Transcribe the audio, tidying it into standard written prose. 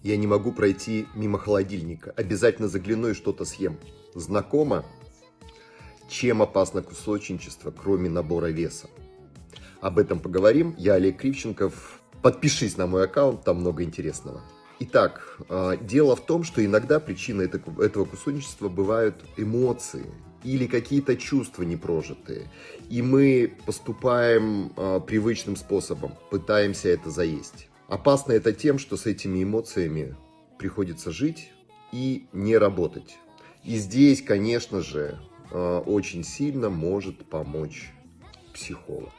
Я не могу пройти мимо холодильника. Обязательно загляну и что-то съем. Знакомо? Чем опасно кусочничество, кроме набора веса? Об этом поговорим. Я Олег Кривченков. Подпишись на мой аккаунт, там много интересного. Итак, дело в том, что иногда причиной этого кусочничества бывают эмоции или какие-то чувства непрожитые. И мы поступаем привычным способом, пытаемся это заесть. Опасно это тем, что с этими эмоциями приходится жить и не работать. И здесь, конечно же, очень сильно может помочь психолог.